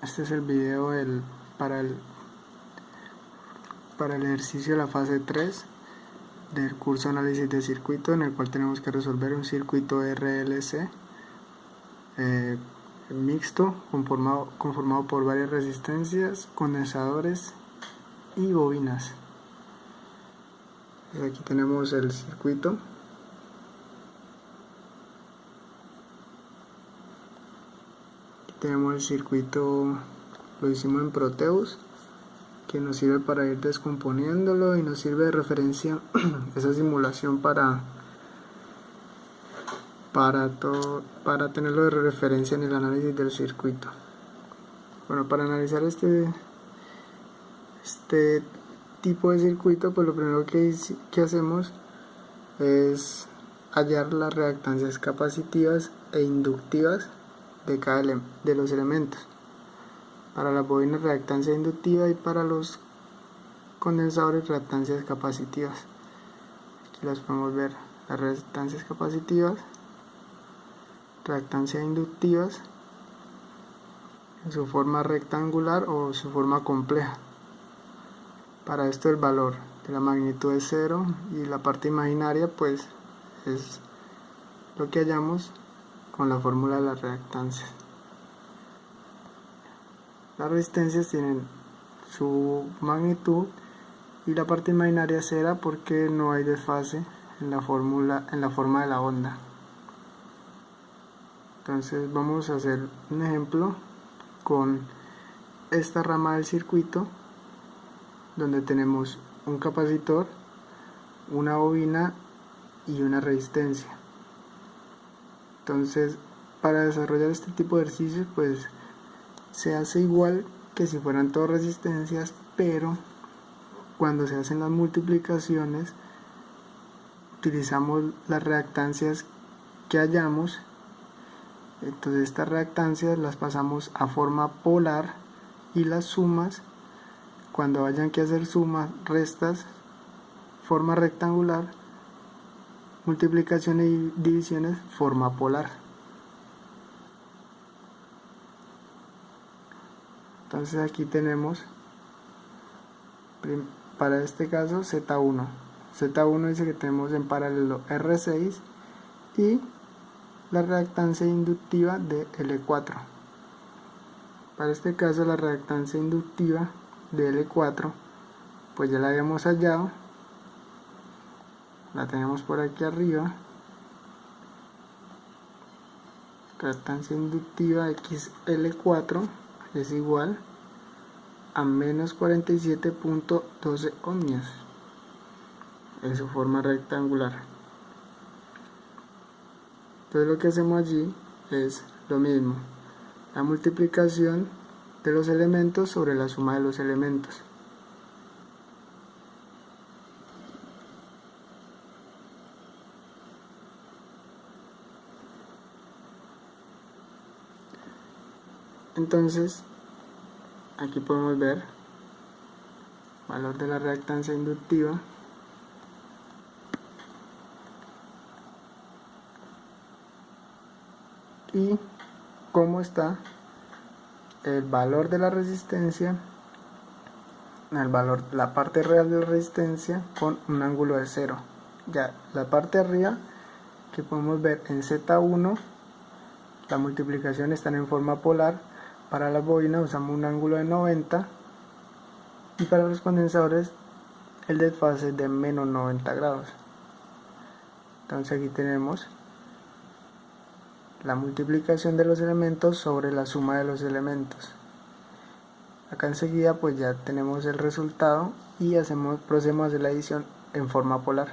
Este es el video para el ejercicio de la fase 3 del curso Análisis de Circuito, en el cual tenemos que resolver un circuito RLC mixto conformado por varias resistencias, condensadores y bobinas. Aquí tenemos el circuito. Tenemos el circuito, lo hicimos en Proteus, que nos sirve para ir descomponiéndolo y nos sirve de referencia esa simulación para tenerlo de referencia en el análisis del circuito. Bueno, para analizar este tipo de circuito, pues lo primero que hacemos es hallar las reactancias capacitivas e inductivas de los elementos. Para las bobinas, reactancia inductiva, y para los condensadores, reactancias capacitivas. Aquí las podemos ver: las reactancias capacitivas, reactancias inductivas en su forma rectangular o su forma compleja. Para esto el valor de la magnitud es 0 y la parte imaginaria pues es lo que hallamos con la fórmula de las reactancias. Las resistencias tienen su magnitud y la parte imaginaria es 0 porque no hay desfase en la forma de la onda. Entonces vamos a hacer un ejemplo con esta rama del circuito, donde tenemos un capacitor, una bobina y una resistencia. Entonces, para desarrollar este tipo de ejercicios, pues se hace igual que si fueran todas resistencias, pero cuando se hacen las multiplicaciones utilizamos las reactancias que hallamos. Entonces estas reactancias las pasamos a forma polar, y las sumas, cuando hayan que hacer sumas, restas, forma rectangular, multiplicaciones y divisiones, forma polar. Entonces aquí tenemos, para este caso, Z1. Z1 dice que tenemos en paralelo R6 y la reactancia inductiva de L4. Para este caso, la reactancia inductiva de L4 pues ya la habíamos hallado, la tenemos por aquí arriba. Reactancia inductiva XL4 es igual a menos 47.12 ohmios en su forma rectangular. Entonces lo que hacemos allí es lo mismo: la multiplicación de los elementos sobre la suma de los elementos. Entonces aquí podemos ver valor de la reactancia inductiva y cómo está el valor de la resistencia, la parte real de la resistencia con un ángulo de 0. Ya la parte de arriba, que podemos ver en Z1, la multiplicación está en forma polar. Para la bobina usamos un ángulo de 90 y para los condensadores el desfase es de menos 90 grados. Entonces aquí tenemos la multiplicación de los elementos sobre la suma de los elementos. Acá enseguida pues ya tenemos el resultado y procedemos a hacer la adición en forma polar.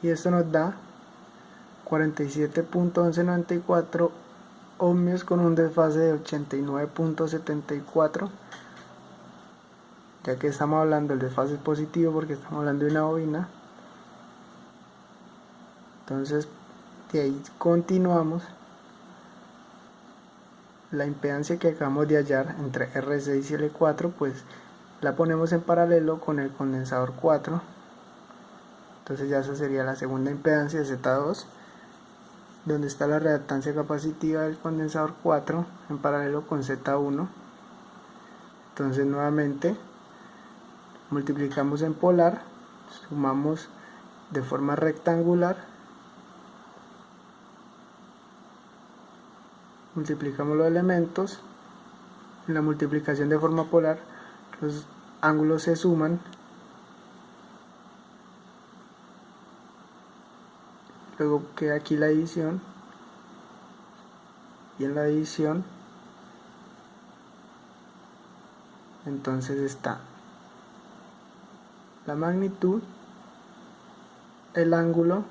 Y esto nos da 47.1194 ohmios con un desfase de 89.74, ya que estamos hablando del desfase positivo porque estamos hablando de una bobina. Entonces de ahí continuamos. La impedancia que acabamos de hallar entre R6 y L4 pues la ponemos en paralelo con el condensador 4. Entonces ya esa sería la segunda impedancia, Z2. donde está la reactancia capacitiva del condensador 4 en paralelo con Z1. Entonces nuevamente multiplicamos en polar, sumamos de forma rectangular, multiplicamos los elementos. En la multiplicación de forma polar los ángulos se suman, luego queda aquí la división, y en la división entonces está la magnitud, el ángulo,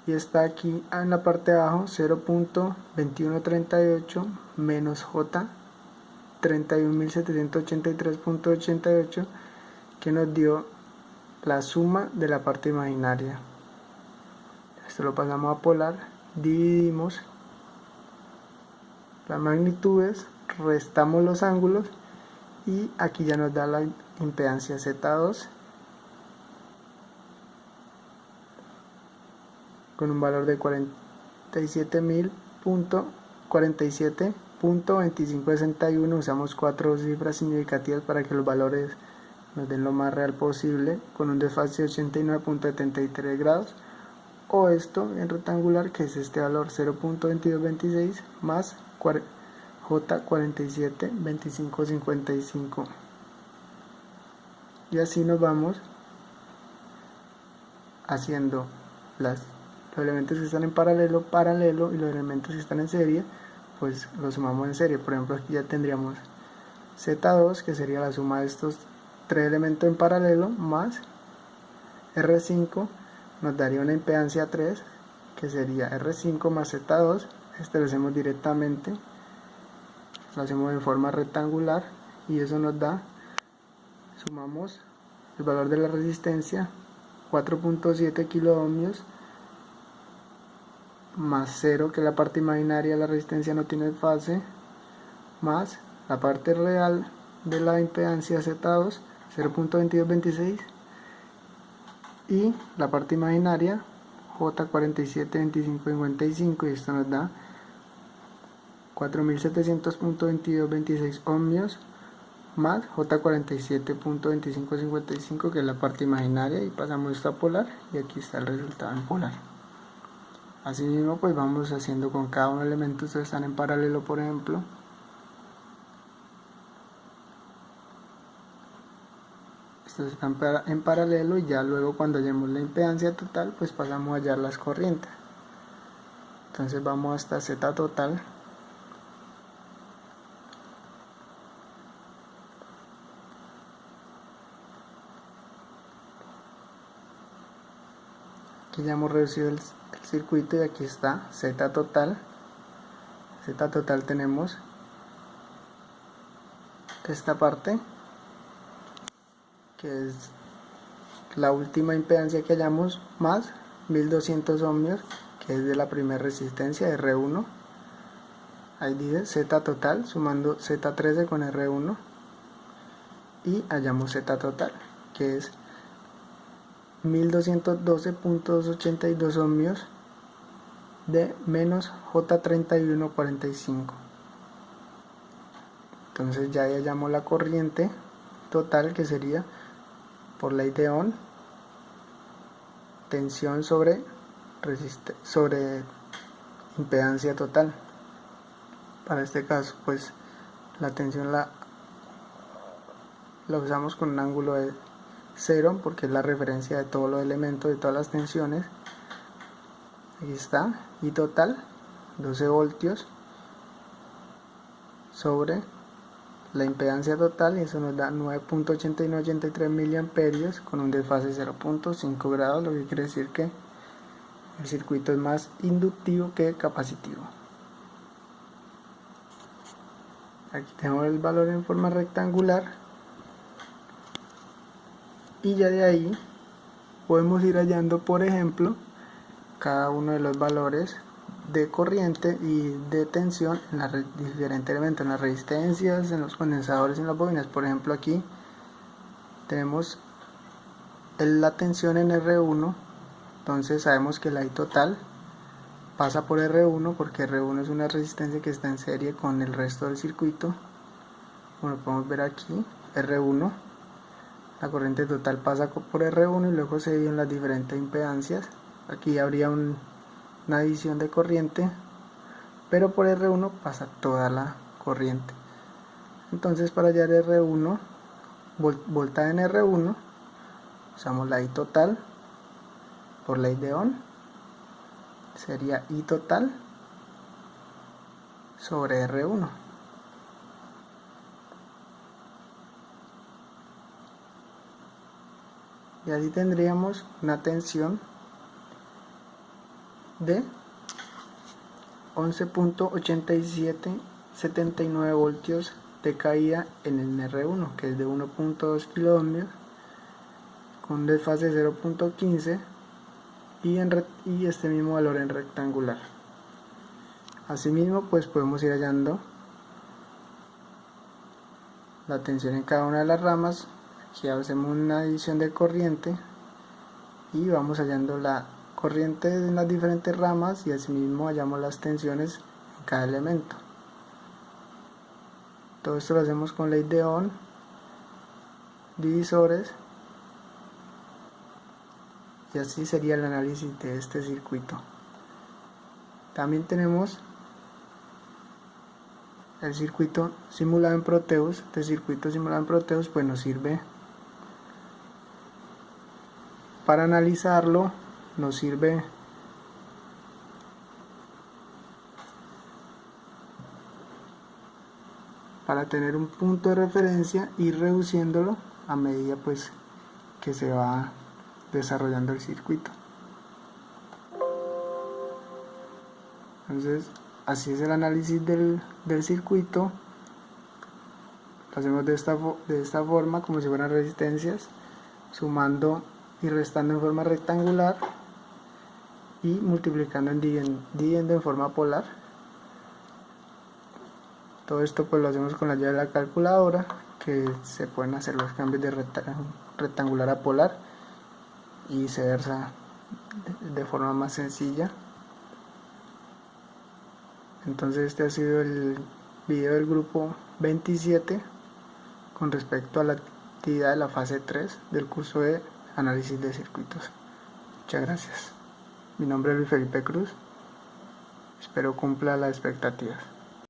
y está aquí en la parte de abajo 0.2138 menos J 31.783.88, que nos dio la suma de la parte imaginaria. Esto lo pasamos a polar, dividimos las magnitudes, restamos los ángulos y aquí ya nos da la impedancia Z2 con un valor de 47.2561. Usamos 4 cifras significativas para que los valores nos den lo más real posible, con un desfase de 89.73 grados, o esto en rectangular, que es este valor 0.2226 más J 47.2555, y así nos vamos haciendo los elementos que están en paralelo, y los elementos que están en serie, pues los sumamos en serie. Por ejemplo, aquí ya tendríamos Z2, que sería la suma de estos 3 elementos en paralelo, más R5, nos daría una impedancia 3, que sería R5 más Z2. Este lo hacemos directamente, lo hacemos en forma rectangular, y eso nos da, sumamos el valor de la resistencia, 4.7 kiloohmios, más 0, que es la parte imaginaria de la resistencia, no tiene fase, más la parte real de la impedancia Z2, 0.2226, y la parte imaginaria J 47.2555, y esto nos da 4700.2226 ohmios más J 47.2555, que es la parte imaginaria, y pasamos esto a polar, y aquí está el resultado en polar. Asimismo, pues vamos haciendo con cada uno de los elementos que están en paralelo. Por ejemplo, estos están en paralelo, y ya luego cuando hallemos la impedancia total, pues pasamos a hallar las corrientes. Entonces vamos hasta Z total, aquí ya hemos reducido el circuito, y aquí está Z total. Z total tenemos esta parte, que es la última impedancia que hallamos, más 1200 ohmios, que es de la primera resistencia, R1. Ahí dice Z total, sumando Z13 con R1, y hallamos Z total, que es 1212.282 ohmios de menos J3145. Entonces ya hallamos la corriente total, que sería, por ley de Ohm, tensión sobre impedancia total. Para este caso, pues la tensión la usamos con un ángulo de 0, porque es la referencia de todos los elementos, de todas las tensiones. Aquí está, y total 12 voltios sobre la impedancia total, y eso nos da 9.8983 miliamperios con un desfase 0.5 grados, lo que quiere decir que el circuito es más inductivo que capacitivo. Aquí tenemos el valor en forma rectangular, y ya de ahí podemos ir hallando, por ejemplo, cada uno de los valores de corriente y de tensión en los diferentes elementos, en las resistencias, en los condensadores, en las bobinas. Por ejemplo, aquí tenemos la tensión en R1, entonces sabemos que la I total pasa por R1 porque R1 es una resistencia que está en serie con el resto del circuito. Como lo podemos ver aquí, R1, la corriente total pasa por R1 y luego se dividen las diferentes impedancias. Aquí habría una división de corriente, pero por R1 pasa toda la corriente. Entonces, para hallar R1, voltaje en R1, usamos la I total por la I de Ohm, sería I total sobre R1. Y así tendríamos una tensión de 11.8779 voltios de caída en el R1, que es de 1.2 kiloohmios con desfase 0.15 y este mismo valor en rectangular. Asimismo, pues podemos ir hallando la tensión en cada una de las ramas. Aquí hacemos una división de corriente y vamos hallando la corriente en las diferentes ramas y asimismo hallamos las tensiones en cada elemento. Todo esto lo hacemos con ley de Ohm, divisores, y así sería el análisis de este circuito. También tenemos el circuito simulado en Proteus. Este circuito simulado en Proteus pues nos sirve para analizarlo, nos sirve para tener un punto de referencia y reduciéndolo a medida pues que se va desarrollando el circuito. Entonces, así es el análisis del circuito. Lo hacemos de esta forma, como si fueran resistencias, sumando y restando en forma rectangular y multiplicando dividiendo en forma polar. Todo esto pues lo hacemos con la ayuda de la calculadora, que se pueden hacer los cambios de rectangular a polar y viceversa de forma más sencilla. Entonces este ha sido el video del grupo 27 con respecto a la actividad de la fase 3 del curso de análisis de circuitos. Muchas gracias. Mi nombre es Luis Felipe Cruz. Espero cumpla las expectativas.